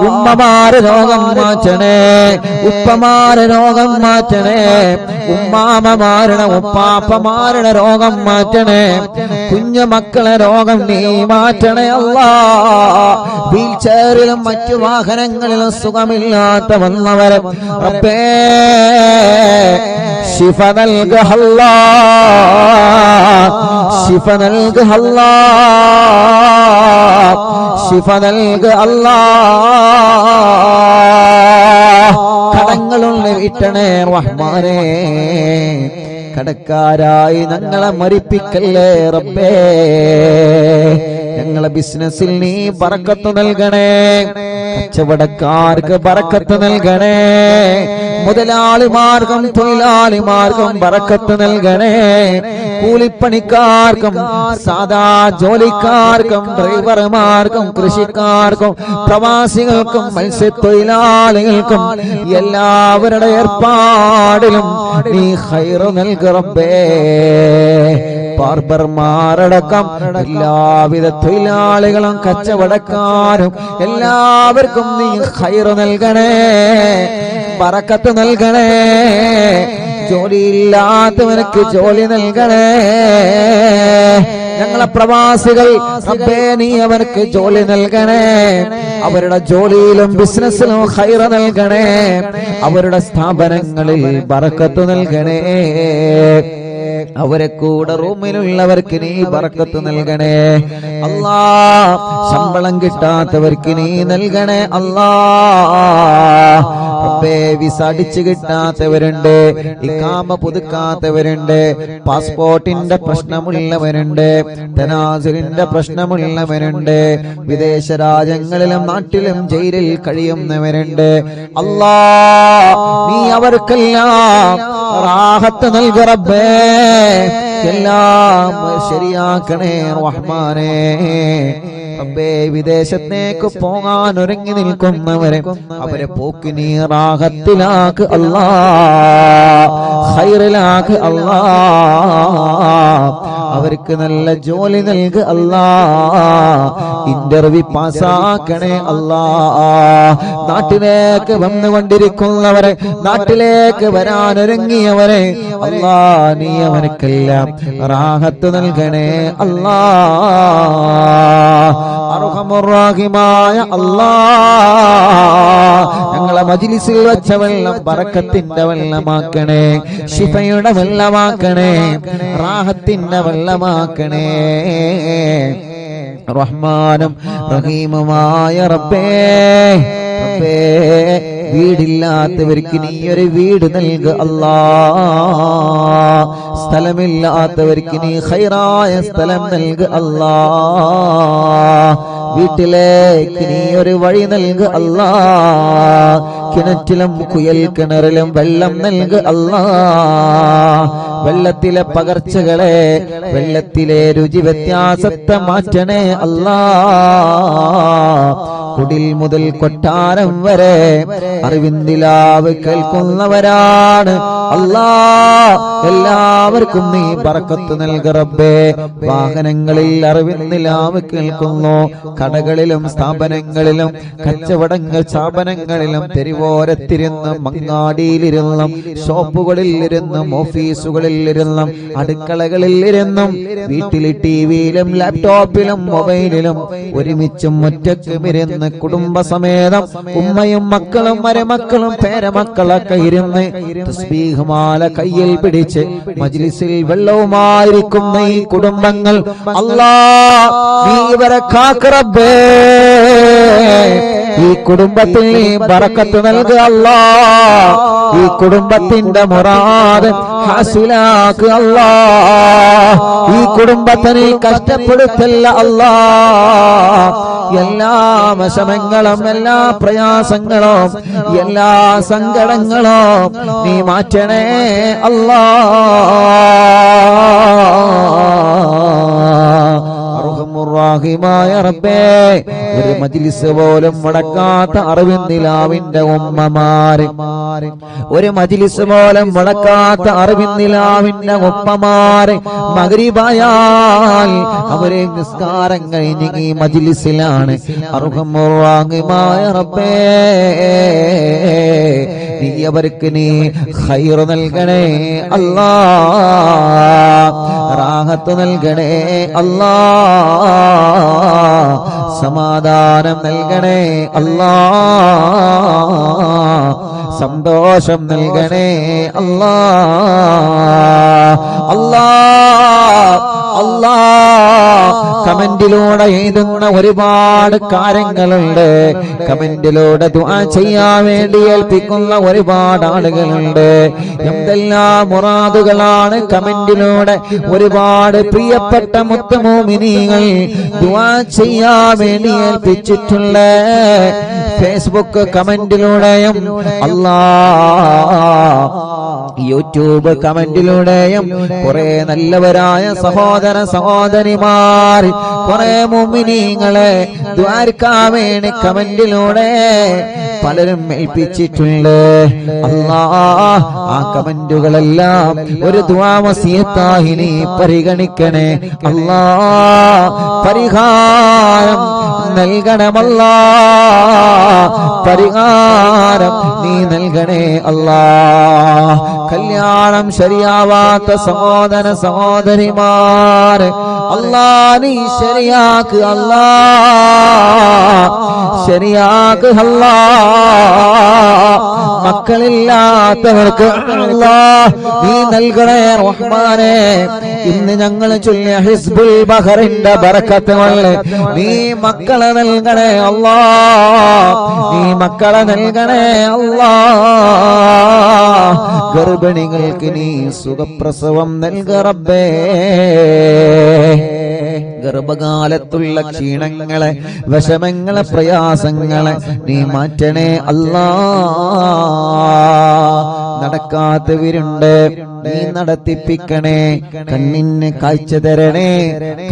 ഉമ്മമാരെ രോഗം മാറ്റണേ, ഉപ്പമാരെ രോഗം മാറ്റണേ, ഉമ്മാമമാരുടെ ഉപ്പാപ്പമാരുടെ രോഗം മാറ്റണേ, കുഞ്ഞു മക്കളെ രോഗം നീ മാറ്റണേ അല്ലാ. വീൽ ചെയറിലും മറ്റു വാഹനങ്ങളിലും സുഖമില്ലാത്ത വന്നവരെ റബ്ബേ ശിഫ നൽക അല്ലാ, ശിഫ നൽക അല്ലാ, ശിഫ നൽക അല്ലാ. കടങ്ങളുള്ള വീട്ടണേ റഹ്മാനേ, കടക്കാരായി ഞങ്ങളെ മരിപ്പിക്കല്ലേ റബ്ബേ. ഞങ്ങളെ ബിസിനസ്സിൽ നീ ബറക്കത്ത് നൽകണേ, കച്ചവടക്കാർക്ക് ബറക്കത്ത് നൽകണേ, മുതലാളിമാർക്കും തൊഴിലാളിമാർക്കും ബറക്കത്ത് നൽകണേ, കൂലിപ്പണിക്കാർക്കും സാധാ ജോലിക്കാർക്കും ഡ്രൈവർമാർക്കും കൃഷിക്കാർക്കും പ്രവാസികൾക്കും മത്സ്യത്തൊഴിലാളികൾക്കും എല്ലാവരുടെ ഏർപ്പാടിലും നീ ഖൈറ് നൽക റബ്ബേ. ബാർബർമാരടക്കം എല്ലാവിധ തൊഴിലാളികളും കച്ചവടക്കാരും എല്ലാവർക്കും നീ ഖൈറ് നൽകണേ, ബറക്കത്ത് നൽകണേ. ജോലിയില്ലാത്തവനക്ക് ജോലി നൽകണേ. ഞങ്ങളെ പ്രവാസികൾ റബ്ബേ നീ അവർക്ക് ജോലി നൽകണേ, അവരുടെ ജോലിയിലും ബിസിനസ്സിലും ഖൈറ് നൽകണേ, അവരുടെ സ്ഥാപനങ്ങളിൽ ബറക്കത്ത് നൽകണേ, അവരെ കൂടെ റൂമിലുള്ളവർക്ക് നീ ബറക്കത്ത് നൽകണേ അല്ലാ. ശമ്പളം കിട്ടാത്തവർക്ക് നീ നൽകണേ അല്ലാ. റബ്ബേ വിസ അടിച്ചു കിട്ടാത്തവരുണ്ട്, ഇഖാമ പുതുക്കാത്തവരുണ്ട്, പാസ്പോർട്ടിന്റെ പ്രശ്നമുള്ളവരുണ്ട്, തനാസുലിന്റെ പ്രശ്നമുള്ളവരുണ്ട്, വിദേശ രാജ്യങ്ങളിലും നാട്ടിലും ജയിലിൽ കഴിയുന്നവരുണ്ട്. അല്ലാ നീ അവർക്കെല്ലാം റാഹത്ത് നൽക റബ്ബേ, എല്ലാം ശരിയാക്കണേ റഹ്മാനേ. റബ്ബേ വിദേശത്തേക്ക് പോകാൻ ഒരുങ്ങി നിൽക്കുന്നവരെ അവരെ പോക്കി നീ റാഹത്തിലാക്ക് അല്ലാ, ഖൈറിലാക്ക് അല്ലാ. അവർക്ക് നല്ല ജോലി നൽകുക അല്ലാ. ഇന്റർവ്യൂ പാസ്സാക്കണേ അല്ലാ. നാട്ടിലേക്ക് വന്നുകൊണ്ടിരിക്കുന്നവരെ, നാട്ടിലേക്ക് വരാനൊരുങ്ങിയവരെ അല്ലാ, നീ അവനക്കെല്ലാം റാഹത്ത് നൽകണേ അല്ലാ. അർഹമുർ-റഹീമായ അല്ലാ, ഞങ്ങളെ മജ്‌ലിസിൽ വെച്ച വെള്ളം ബറക്കത്തിന്റെ വെള്ളമാക്കണേ, ശിഫയുടെ വെള്ളമാക്കണേ, റാഹത്തിന്റെ വെള്ളമാക്കണേ. റഹ്മാനും റഹീമുമായ റബ്ബേ, റബ്ബേ, വീടില്ലാത്തവർക്ക് നീ ഒരു വീട് നൽകുക അല്ലാ. സ്ഥലമില്ലാത്തവർക്ക് നീ ഖൈറായ സ്ഥലം നൽകുക അല്ലാ. വീട്ടിലേക്ക് നീ ഒരു വഴി നൽകുക അല്ലാ. കിണറ്റിലും കുയൽ കിണറിലും വെള്ളം നൽകുക അല്ലാ. വെള്ളത്തിലെ പകർച്ചകളെ, വെള്ളത്തിലെ രുചി വ്യത്യാസത്തെ മാറ്റണേ അല്ലാ. കുടിൽ മുതൽ കൊട്ടാരം വരെ അറിവിന്ദിലാവ് കേൾക്കുന്നവരാണ് അല്ലാ. എല്ലാവർക്കും നീ ബറക്കത്ത് നൽകുക റബ്ബേ. വാഹനങ്ങളിൽ അറിവിന്ദിലാവ് കേൾക്കുന്നു, കടകളിലും സ്ഥാപനങ്ങളിലും കച്ചവടങ്ങൾ സ്ഥാപനങ്ങളിലും തെരുവോരത്തിരുന്നും മങ്ങാടിയിലിരുന്നും ഷോപ്പുകളിൽ ഇരുന്നും ഓഫീസുകളിൽ ഇരുന്നും അടുക്കളകളിൽ ഇരുന്നും വീട്ടിലെ ടിവിയിലും ലാപ്ടോപ്പിലും മൊബൈലിലും ഒരുമിച്ചും ഒറ്റക്കും ഇരുന്ന് കുടുംബസമേതം ഉമ്മയും മക്കളും മരുമക്കളും പേരമക്കളൊക്കെ ഇരുന്ന് തസ്ബീഹ് മാല കയ്യിൽ പിടിച്ച് മജ്‌ലിസിൽ വെള്ളവുമായിരിക്കുന്ന ഈ കുടുംബങ്ങൾ അല്ലാ, നീ ഇവരെ കാക്ക് റബ്ബേ. ഈ കുടുംബത്തിൽ നീ ബറക്കത്ത് നൽകുക അല്ലാ. ഈ കുടുംബത്തിന്റെ മുറാദ് ഹാസിലാക്കുക അല്ലാ. ഈ കുടുംബത്തെ നീ കഷ്ടപ്പെടുത്തല്ല അല്ലാ. എല്ലാ വിഷമങ്ങളും, എല്ലാ പ്രയാസങ്ങളും, എല്ലാ സങ്കടങ്ങളും നീ മാറ്റണേ അല്ലാ. അർഹമുർ-റഹീമായ റബ്ബേ, ഒരു മജ്‌ലിസ് പോലും മുടക്കാത്ത അറിവിന്ദിലാവിന്റെ ഉമ്മമാര്, ഒരു മജ്‌ലിസ് പോലും മുടക്കാത്ത അറിവിന്ദിലാവിന്റെ ഉപ്പമാര് മഗ്‌രിബായാൽ അവരെ നിസ്കാരം കഴിഞ്ഞ് ഈ മജ്‌ലിസിലാണ്. അർഹമുർ-റഹീമായ റബ്ബേ, നീ അവർക്ക് നീ ഖൈർ നൽകണേ അല്ലാ. റാഹത്ത് നൽകണേ അല്ലാ. സമാധാനം നൽകണേ അല്ലാ. സന്തോഷം നൽകണേ അല്ലാ. അല്ലാ, അല്ലാ, കമന്റിലൂടെ എഴുതുന്ന ഒരുപാട് കാര്യങ്ങളുണ്ട്. കമന്റിലൂടെ ദുആ ചെയ്യാൻ വേണ്ടി ഏൽപ്പിക്കുന്ന ഒരുപാട് ആളുകളുണ്ട്. എന്തെല്ലാം മുറാദുകളാണ് കമന്റിലൂടെ ഒരുപാട് പ്രിയപ്പെട്ട മുത്തുമോമിനീങ്ങൾ ദുആ ചെയ്യാൻ വേണ്ടി ഏൽപ്പിച്ചിട്ടുള്ള. ഫേസ്ബുക്ക് കമന്റിലൂടെയും അല്ലാ, യൂട്യൂബ് കമന്റിലൂടെയും കുറെ നല്ലവരായ സഹോദര സഹോദരിമാർ, കുറെ മുഅ്മിനീങ്ങളെ ദുആർക്കാൻ വേണ്ടി കമന്റിലൂടെ പലരും ഏൽപ്പിച്ചിട്ടുണ്ട്. അല്ലാ, ആ കമന്റുകളെല്ലാം ഒരു ദുആ വസിയത്തായി നീ പരിഗണിക്കണേ അല്ലാ. പരിഹാരം നൽകണമല്ലാ. പരിഹാരം നീ നൽകണേ അല്ലാ. കല്യാണം ശരിയാവാത്ത സഹോദര സഹോദരിമാര് അല്ലാ, നീ ശരിയാക്ക് അല്ലാ. ശരിയാക്ക് അല്ലാ. മക്കളില്ലാത്തവർക്ക് അല്ലാ നീ നൽകണേ റഹ്മാനേ. ഇന്ന് ഞങ്ങൾ ചൊല്ലിയ ഹിസ്ബുൽ ബഹറിന്റെ ബറക്കത്ത് കൊണ്ട് നീ മക്കളെ നൽകണേ അല്ലാ. നീ മക്കളെ നൽകണേ അല്ലാ. ഗർഭിണികൾക്ക് നീ സുഖപ്രസവം നൽക റബ്ബേ. ഗർഭകാലത്തുള്ള ക്ഷീണങ്ങളെ, വിഷമങ്ങളെ, പ്രയാസങ്ങളെ നീ മാറ്റണേ അല്ലാ. നടക്കാത്തവരുണ്ട്, നീ നടത്തിപ്പിക്കണേ. കണ്ണിന് കാഴ്ച തരണേ,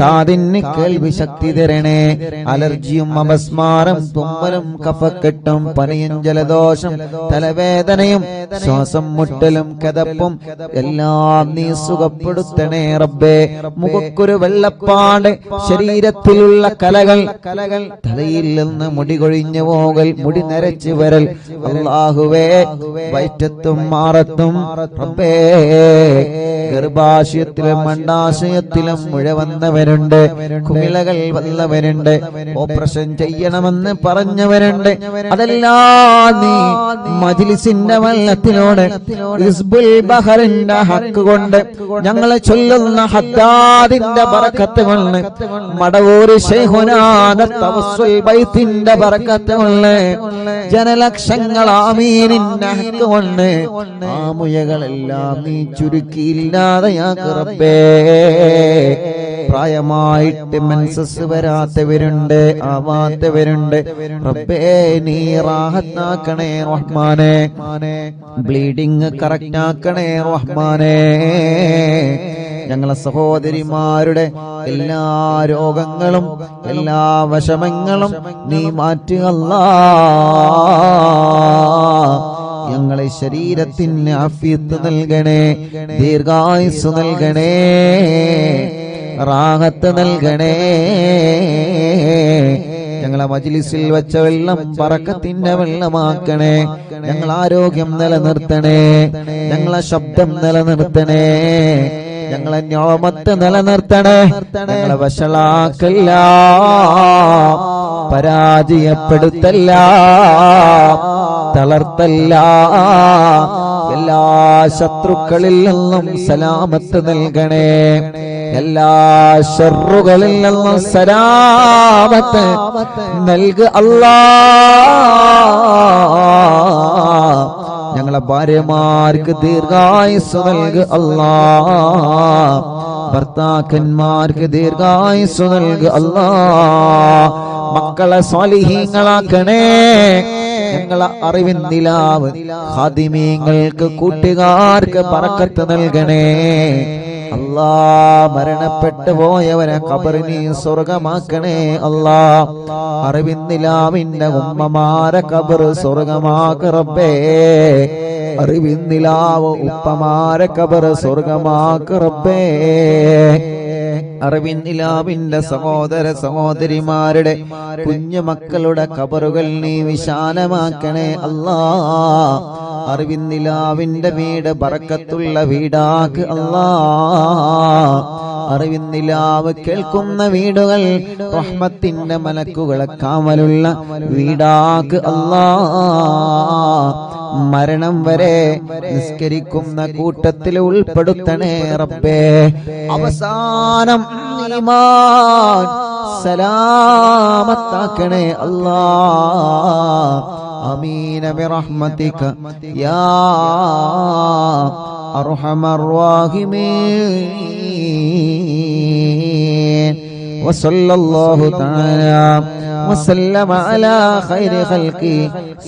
കാതിന് കേൾവി ശക്തി തരണേ. അലർജിയും അപസ്മാരം, തുമ്മലും കഫക്കെട്ടും പനിയും ജലദോഷം തലവേദനയും ശ്വാസം മുട്ടലും കതപ്പും എല്ലാം നീ സുഖപ്പെടുത്തണേ റബ്ബേ. മുഖക്കൊരു വെള്ളപ്പാട്, ശരീരത്തിലുള്ള കലകൾ, തലയിൽ നിന്ന് മുടി കൊഴിഞ്ഞു പോകൽ, മുടി നരച്ചു വരൽ, അല്ലാഹുവേ വയറ്റത്തും മാറത്തും റബ്ബേ. ഗർഭാശയത്തിലും അണ്ഡാശയത്തിലും മുഴ വന്നവരുണ്ട്, കുമിളകൾ വന്നവരുണ്ട്, ഓപ്പറേഷൻ ചെയ്യണമെന്ന് പറഞ്ഞവരുണ്ട്. അതെല്ലാം നീ മജ്ലിസിന്റെ വല്ലത്തിലൂടെ ഹിസ്ബുൽ ബഹറിന്റെ ഹക്ക് കൊണ്ട്, ഞങ്ങളെ ചൊല്ലുന്ന ഹദ്ദാദിന്റെ ബറക്കത്ത് കൊണ്ട്, മടവൂര് ശൈഖുനാന്റെ തവസ്സുൽ ബൈത്തിന്റെ ബറക്കത്ത് കൊണ്ട്, ജനലക്ഷങ്ങൾ ആമീനിന്റെ ഹക്ക് കൊണ്ട് ആ മുയകളെല്ലാം നീ ചുരുക്കിയില്ലാതെയാക്ക് റബ്ബേ. പ്രായമായിട്ട് മെൻസസ് വരാത്തവരുണ്ട്, ആവാത്തവരുണ്ട് റബ്ബേ. നീ റാഹത്താക്കണേ റഹ്മാനെ. ബ്ലീഡിങ് കറക്റ്റ് ആക്കണേ റഹ്മാനെ. ഞങ്ങളെ സഹോദരിമാരുടെ എല്ലാ രോഗങ്ങളും എല്ലാ വിഷമങ്ങളും നീ മാറ്റുക അല്ലാഹ്. ഞങ്ങളെ ശരീരത്തിന് ആഫിയത്ത് നൽകണേ, ദീർഘായുസ് നൽകണേ, റാഹത്ത് നൽകണേ. ഞങ്ങളെ മജ്ലിസിൽ വെച്ച വെള്ളം ബറക്കത്തിന്റെ വെള്ളമാക്കണേ. ഞങ്ങൾ ആരോഗ്യം നിലനിർത്തണേ, ഞങ്ങളെ ശബ്ദം നിലനിർത്തണേ, ഞങ്ങളെ ഞോമത്ത് നിലനിർത്തണേ. ഞങ്ങളെ വഷളാക്കല്ല, പരാജയപ്പെടുത്തല്ല, തളർത്തല്ല. എല്ലാ ശത്രുക്കളിൽ നിന്നും സലാമത്ത് നൽകണേ, എല്ലാ ശർറുകളിൽ നിന്നും സലാമത്ത് നൽകുക അല്ലാഹ്. ഞങ്ങളെ ഭാര്യമാർക്ക് ദീർഘായുസ് നൽകുക അല്ലാഹ്. ഭർത്താക്കന്മാർക്ക് ദീർഘായുസ് നൽകുക അല്ലാഹ്. മക്കളെ സ്വാലിഹീങ്ങളാക്കണേ. ഞങ്ങളെ അറിവിൻ നിലാവ് ഖാദിമീങ്ങൾക്ക് കൂട്ടുകാർക്ക് ബറക്കത്ത് നൽകണേ അല്ലാ. മരണപ്പെട്ടു പോയവരെ ഖബറിനെ സ്വർഗമാക്കണേ അല്ലാ. അറിവിൻ നിലാവിന്റെ ഉമ്മമാരെ ഖബർ സ്വർഗമാക്ക് റബ്ബേ. അറിവിൻ നിലാവ് ഉപ്പമാരെ ഖബർ സ്വർഗമാക്ക് റബ്ബേ. അറിവിൻ നിലാവിന്റെ സഹോദര സഹോദരിമാരുടെ കുഞ്ഞു മക്കളുടെ ഖബറുകൾ നീ വിശാലമാക്കണേ അല്ലാ. അറിവിൻ നിലാവിന്റെ വീട് ബറക്കത്തുള്ള വീടാക്ക് അല്ലാ. അറിവിൻ നിലാവ് കേൾക്കുന്ന വീടുകൾ റഹ്മത്തിന്റെ മലക്കുകളെ കാവലുള്ള വീടാക്ക് അല്ലാ. മരണം വരെ നിസ്കരിക്കുന്ന കൂട്ടത്തിൽ ഉൾപ്പെടുത്തണേ റബ്ബേ. അവസാനം ഈമാൻ സലാമത്താക്കണേ അല്ലാ. ആമീൻ ബിറഹ്മതിക യാ അർഹമർ റഹീമീൻ. വസല്ലല്ലാഹു തആല وسلم على خير خلقه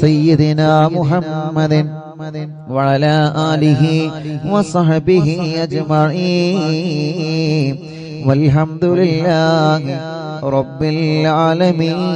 سيدنا محمد وعلى آله وصحبه أجمعين والحمد لله رب العالمين.